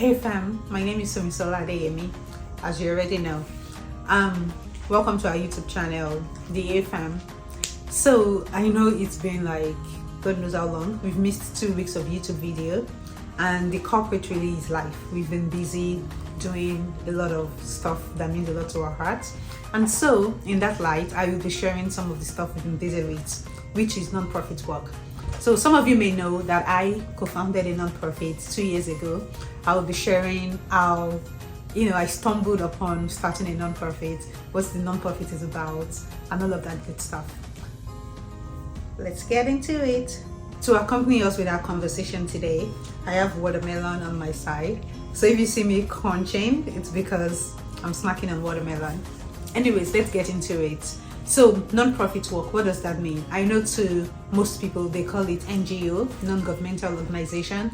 Hey fam, my name is Sumisola Adeyemi, as you already know. Welcome to our YouTube channel, the Hey Fam. So I know it's been like God knows how long. We've missed 2 weeks of YouTube video, and the culprit really is life. We've been busy doing a lot of stuff that means a lot to our hearts, and so in that light, I will be sharing some of the stuff we've been busy with, which is non-profit work. So some of you may know that I co-founded a non-profit 2 years ago. I will be sharing how I stumbled upon starting a non-profit, what the non-profit is about, and all of that good stuff. Let's get into it. To accompany us with our conversation today, I have watermelon on my side. So if you see me crunching, it's because I'm snacking on watermelon. Anyways, let's get into it. So non-profit work, what does that mean? I know to most people they call it NGO, non-governmental organization.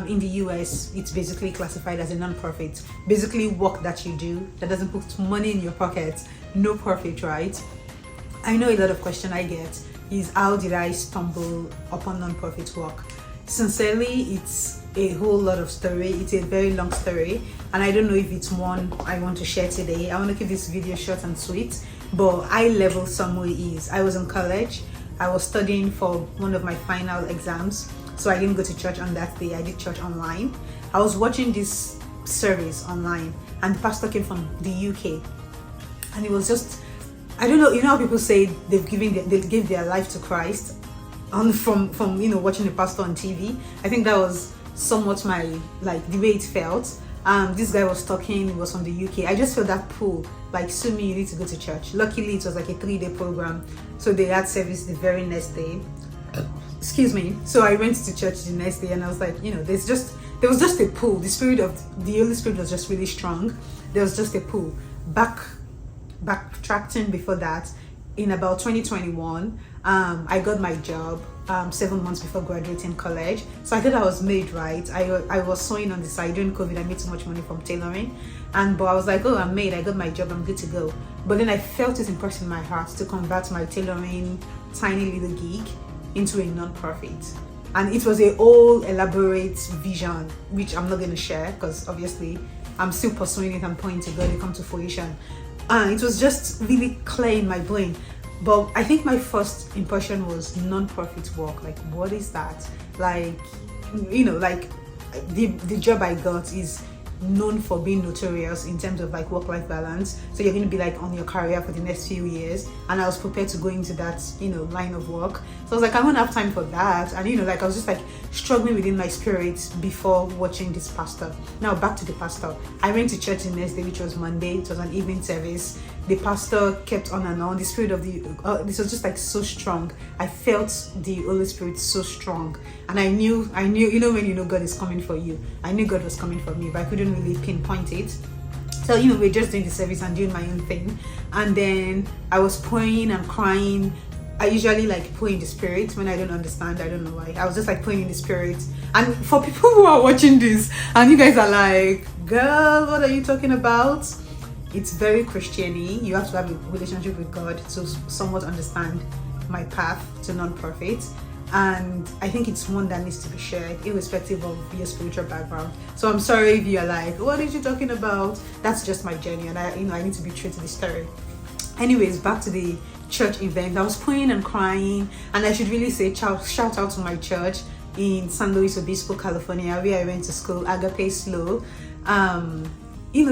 In the US, it's basically classified as a non-profit. Basically work that you do that doesn't put money in your pocket, no profit, right? I know a lot of question I get is how did I stumble upon non-profit work? Sincerely, it's a whole lot of story. It's a very long story, and I don't know if it's one I want to share today. I want to keep this video short and sweet, but high level summary is I was in college. I was studying for one of my final exams, so I didn't go to church on that day. I did church online. I was watching this service online, and the pastor came from the UK, and it was just, I don't know, you know how people say they gave their life to Christ from watching the pastor on TV. I think that was somewhat the way it felt. This guy was talking, he was from the UK. I just felt that pull, like, Sumi, you need to go to church. Luckily it was like a 3-day program, so they had service the very next day. Excuse me. So I went to church the next day, and I was like, there was just a pull. The Holy Spirit was just really strong. There was just a pull. Backtracking before that, in about 2021, I got my job 7 months before graduating college. So I thought I was made, right? I was sewing on the side. During COVID, I made so much money from tailoring, but I was like, oh, I'm made, I got my job, I'm good to go. But then I felt this impression in my heart to convert my tailoring tiny little gig into a non-profit. And it was a whole elaborate vision, which I'm not going to share because obviously I'm still pursuing it and praying to God it come to fruition. It was just really clear in my brain. But I think my first impression was non-profit work. Like, what is that? Like, the job I got is known for being notorious in terms of like work-life balance. So you're going to be like on your career for the next few years, and I was prepared to go into that line of work. So I was like, I won't have time for that. And I was just like struggling within my spirit before watching this pastor. Now back to the pastor. I went to church the next day, which was Monday. It was an evening service. The pastor kept on and on. The spirit of this was just like so strong. I felt the Holy Spirit so strong, and I knew when God is coming for you. I knew God was coming for me, but I couldn't really pinpoint it. So we're just doing the service and doing my own thing, and then I was praying and crying. I usually like pray in the spirit when I don't understand. I don't know why. I was just like praying in the spirit. And for people who are watching this and you guys are like, girl, what are you talking about? It's very Christian-y. You have to have a relationship with God to somewhat understand my path to non-profit. And I think it's one that needs to be shared irrespective of your spiritual background. So I'm sorry if you're like, what are you talking about? That's just my journey, and I need to be true to the story. Anyways, back to the church event. I was praying and crying, and I should really say shout out to my church in San Luis Obispo, California, where I went to school, Agape Slow.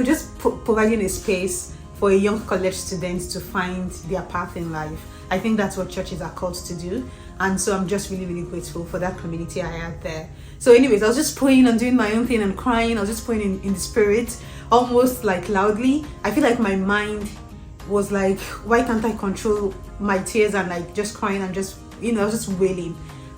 Just providing a space for a young college student to find their path in life. I think that's what churches are called to do. And so I'm just really, really grateful for that community I had there. So anyways, I was just praying and doing my own thing and crying. I was just praying in the spirit, almost like loudly. I feel like my mind was like, why can't I control my tears, and like just crying and just, I was just wailing.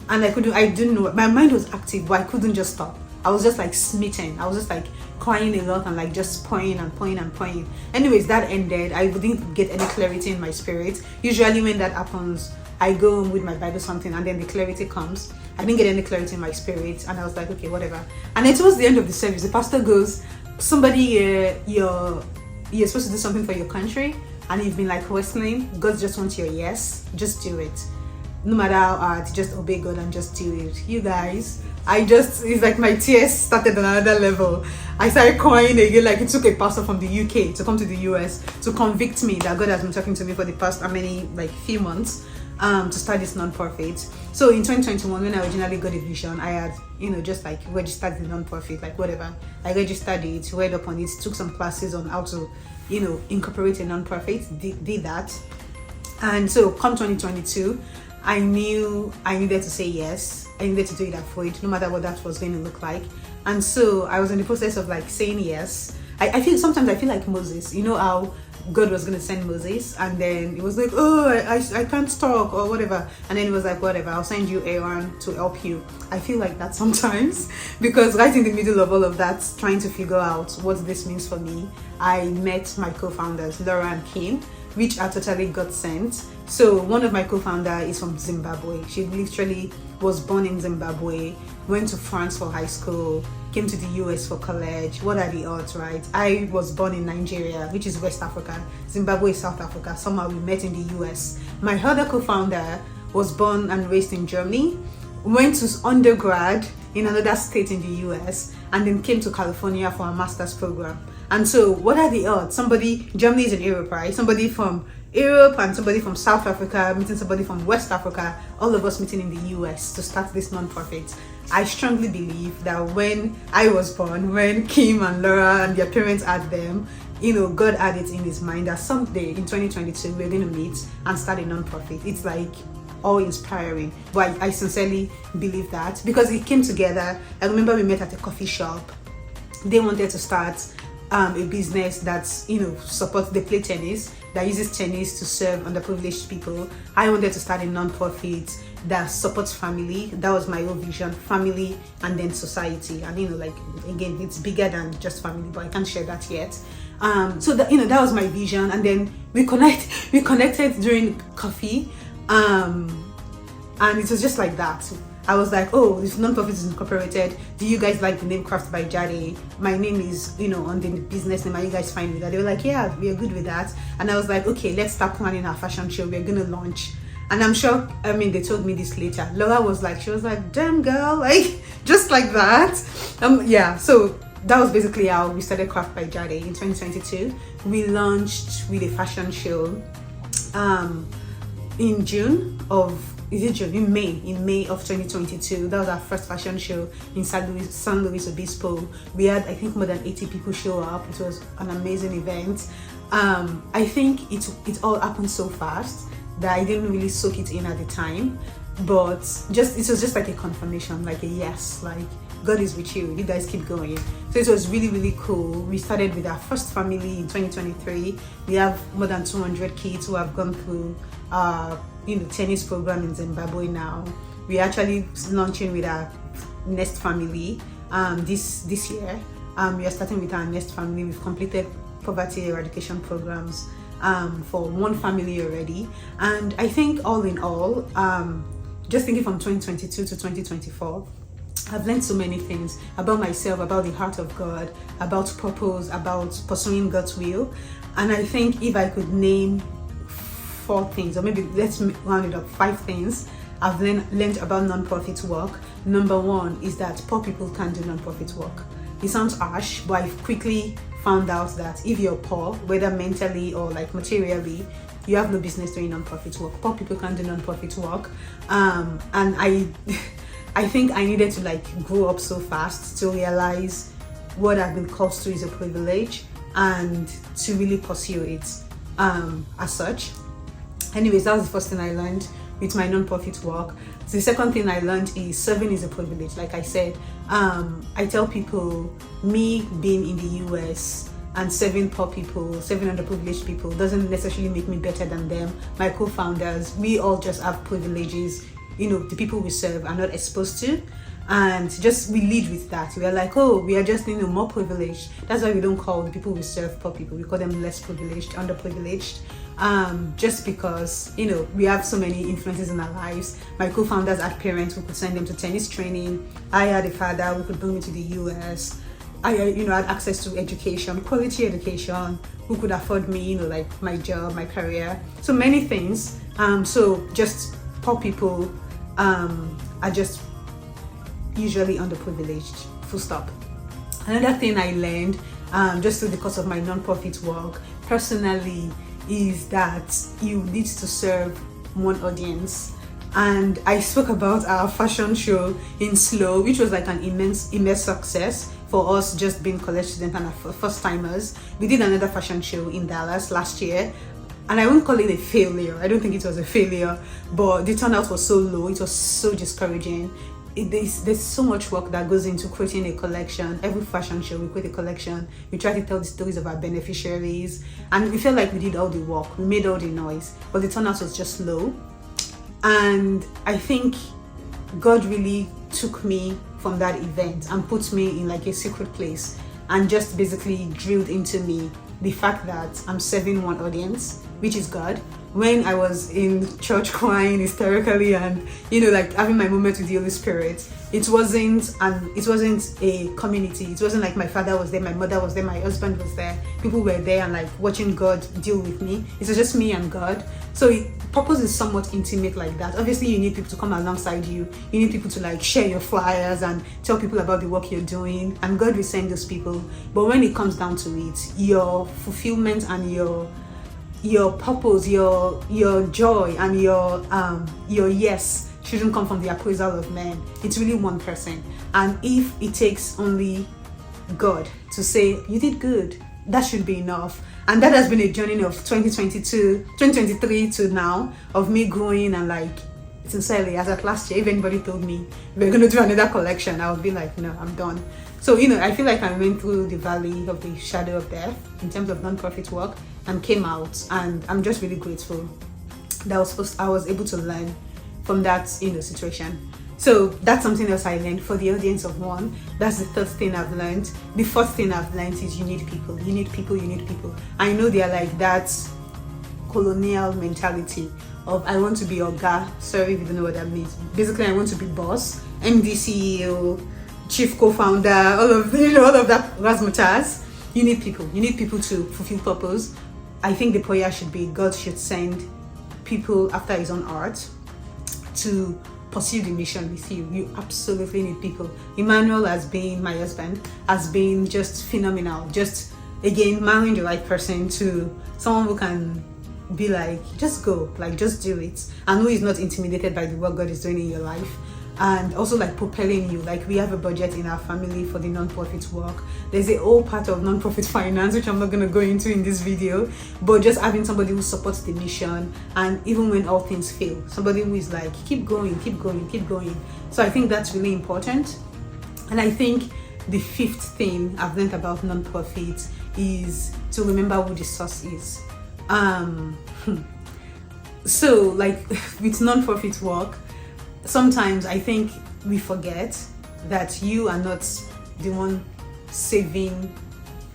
And I didn't know, my mind was active, but I couldn't just stop. I was just like smitten. I was just like crying a lot and like just praying and praying and praying. Anyways, that ended. I didn't get any clarity in my spirit. Usually when that happens, I go home with my Bible something, and then the clarity comes. I didn't get any clarity in my spirit, and I was like, okay, whatever. And then towards the end of the service, the pastor goes, somebody you're supposed to do something for your country, and you've been like wrestling. God just wants your yes, just do it. no matter how hard, just obey God and just do it. You guys, it's like my tears started on another level. I started crying again, like it took a pastor from the UK to come to the US to convict me that God has been talking to me for the past few months, to start this non-profit. So in 2021, when I originally got a vision, I had, just like registered the non-profit, like whatever. I registered it, read up on it, took some classes on how to, incorporate a non-profit, did that. And so come 2022, I knew I needed to say yes. I needed to do it afraid, no matter what that was going to look like. And so I was in the process of like saying yes. I feel like Moses, how God was going to send Moses, and then it was like, oh, I can't talk or whatever, and then it was like, whatever, I'll send you Aaron to help you. I feel like that sometimes, because right in the middle of all of that, trying to figure out what this means for me, I met my co-founders, Laura and Kim, which are totally God sent. So one of my co-founder is from Zimbabwe. She literally was born in Zimbabwe, went to France for high school, came to the US for college. What are the odds, right? I was born in Nigeria, which is West Africa. Zimbabwe is South Africa. Somehow we met in the US. My other co-founder was born and raised in Germany, went to undergrad in another state in the US, and then came to California for a master's program. And so what are the odds? Germany is in Europe, right? Somebody from Europe and somebody from South Africa meeting somebody from West Africa, all of us meeting in the US to start this non-profit. I strongly believe that when I was born, when Kim and Laura and their parents had them, God had it in his mind that someday in 2022 we're going to meet and start a non-profit. It's like all inspiring, but I sincerely believe that because it came together. I remember we met at a coffee shop. They wanted to start a business that's supports, they play tennis, that uses tennis to serve underprivileged people. I wanted to start a non-profit that supports family. That was my own vision: family and then society. And again, it's bigger than just family, but I can't share that yet. So that that was my vision. And then we connected during coffee, and it was just like that. I was like, oh, this non-profit is incorporated. Do you guys like the name Craft by Jade? My name is, on the business name. Are you guys fine with that? They were like, yeah, we are good with that. And I was like, okay, let's start planning our fashion show. We're going to launch. And I'm sure, they told me this later. Laura was like, damn girl, like, just like that. Yeah, so that was basically how we started Craft by Jade in 2022. We launched with a fashion show in June of in May of 2022. That was our first fashion show in San Luis Obispo. We had, I think, more than 80 people show up. It was an amazing event. I think it all happened so fast that I didn't really soak it in at the time, but it was just like a confirmation, like a yes, like God is with you, you guys keep going. So it was really, really cool. We started with our first family in 2023. We have more than 200 kids who have gone through tennis program in Zimbabwe now. We're actually launching with our next family this year. We are starting with our next family. We've completed poverty eradication programs for one family already. And I think all in all, just thinking from 2022 to 2024, I've learned so many things about myself, about the heart of God, about purpose, about pursuing God's will. And I think if I could name 4 things, or maybe let's round it up, 5 things I've learned about non-profit work. Number 1 is that poor people can't do non-profit work. It sounds harsh, but I've quickly found out that if you're poor, whether mentally or like materially, you have no business doing non-profit work. Poor people can't do non-profit work. And I think I needed to like grow up so fast to realize what I've been called to is a privilege and to really pursue it as such. Anyways, that was the first thing I learned with my non-profit work. So the second thing I learned is serving is a privilege. Like I said, I tell people, me being in the US and serving poor people, serving underprivileged people doesn't necessarily make me better than them. My co-founders, we all just have privileges. The people we serve are not exposed to, and just we lead with that. We are like, oh, we are just more privileged. That's why we don't call the people we serve poor people. We call them less privileged, underprivileged. Just because we have so many influences in our lives. My co-founders had parents who could send them to tennis training. I had a father who could bring me to the US. I had access to education, quality education, who could afford me like my job, my career, so many things. So just poor people are just usually underprivileged, full stop. Another thing I learned just through the course of my non-profit work personally is that you need to serve one audience. And I spoke about our fashion show in Slow, which was like an immense success for us, just being college students and our first timers. We did another fashion show in Dallas last year, and I won't call it a failure. I don't think it was a failure, but the turnout was so low. It was so discouraging. There's so much work that goes into creating a collection. Every fashion show, we create a collection. We try to tell the stories of our beneficiaries, and we felt like we did all the work. We made all the noise, but the turnout was just low. And I think God really took me from that event and put me in like a secret place and just basically drilled into me the fact that I'm serving one audience, which is God. When I was in church crying hysterically and like having my moment with the Holy Spirit, it wasn't a community. It wasn't like my father was there, my mother was there, my husband was there, people were there and like watching God deal with me. It was just me and God. So purpose is somewhat intimate like that. Obviously you need people to come alongside you. You need people to like share your flyers and tell people about the work you're doing, and God will send those people. But when it comes down to it, your fulfillment and your purpose, your joy and your yes shouldn't come from the appraisal of men. It's really one person. And if it takes only God to say you did good, that should be enough. And that has been a journey of 2023 to now, of me growing. And like, sincerely, as at last year, if anybody told me we're going to do another collection, I would be like, no, I'm done. So I feel like I went through the valley of the shadow of death in terms of non-profit work and came out, and I'm just really grateful that I was able to learn from that situation. So that's something else I learned for the audience of one. That's the third thing I've learned. The fourth thing I've learned is you need people. You need people. You need people. I know they're like that colonial mentality of I want to be Oga. Sorry if you don't know what that means. Basically, I want to be boss, MD, CEO, chief co-founder, all of that razzmatazz. You need people. You need people to fulfill purpose. I think the prayer should be God should send people after his own heart to pursue the mission with you. You absolutely need people. Emmanuel, as being my husband, has been just phenomenal. Just again, marrying the right person to someone who can be like, just go, like just do it, and who is not intimidated by the work God is doing in your life. And also like propelling you. Like we have a budget in our family for the non-profit work. There's a whole part of non-profit finance which I'm not going to go into in this video, but just having somebody who supports the mission, and even when all things fail, somebody who is like, keep going, keep going, keep going. So I think that's really important. And I think the fifth thing I've learned about non-profit is to remember who the source is. So like with non-profit work, sometimes I think we forget that you are not the one saving.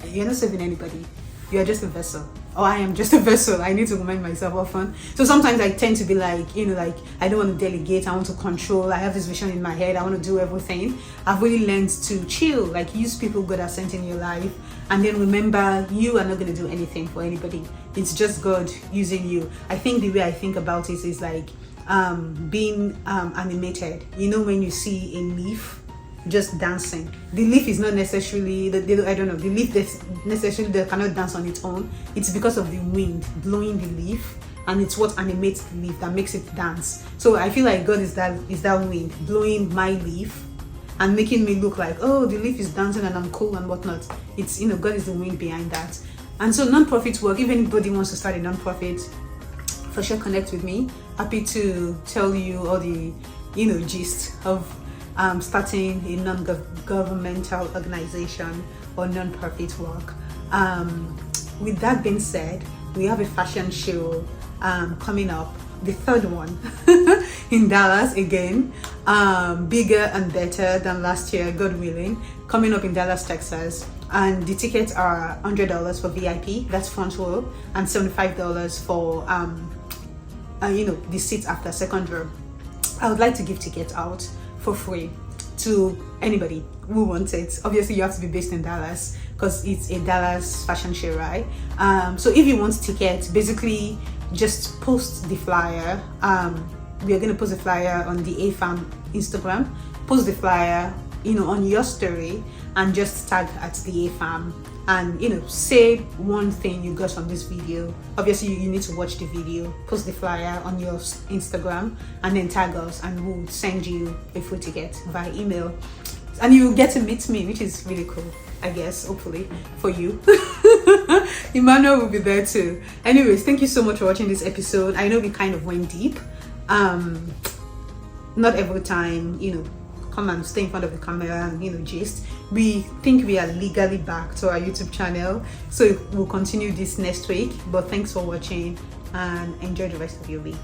You're not saving anybody. You are just a vessel. Or I am just a vessel. I need to remind myself often. So sometimes I tend to be like, like I don't want to delegate. I want to control. I have this vision in my head. I want to do everything. I've really learned to chill. Like use people God has sent in your life. And then remember, you are not going to do anything for anybody. It's just God using you. I think the way I think about it is like, being animated. When you see a leaf just dancing, the leaf is not necessarily the leaf that cannot dance on its own. It's because of the wind blowing the leaf, and it's what animates the leaf that makes it dance. So I feel like God is that wind blowing my leaf and making me look like, oh, the leaf is dancing and I'm cool and whatnot. It's God is the wind behind that. And so non-profit work, if anybody wants to start a non-profit, for sure connect with me. Happy to tell you all the gist of starting a non-governmental organization or non-profit work. With that being said, we have a fashion show coming up, the third one in Dallas again, bigger and better than last year, God willing, coming up in Dallas, Texas. And the tickets are $100 for VIP, that's front row, and $75 for the seats after second row. I would like to give tickets out for free to anybody who wants it. Obviously you have to be based in Dallas because it's a Dallas fashion show, right? So if you want tickets, basically just post the flyer we are going to post a flyer on the AFAM Instagram. Post the flyer, on your story, and just tag at the AFAM, and say one thing you got from this video. Obviously you need to watch the video, post the flyer on your Instagram, and then tag us, and we'll send you a free ticket via email, and you get to meet me, which is really cool, I guess, hopefully for you. Emmanuel will be there too. Anyways, thank you so much for watching this episode. I know we kind of went deep. Not every time come and stay in front of the camera and gist. We think we are legally back to our YouTube channel, so we'll continue this next week. But thanks for watching, and enjoy the rest of your week.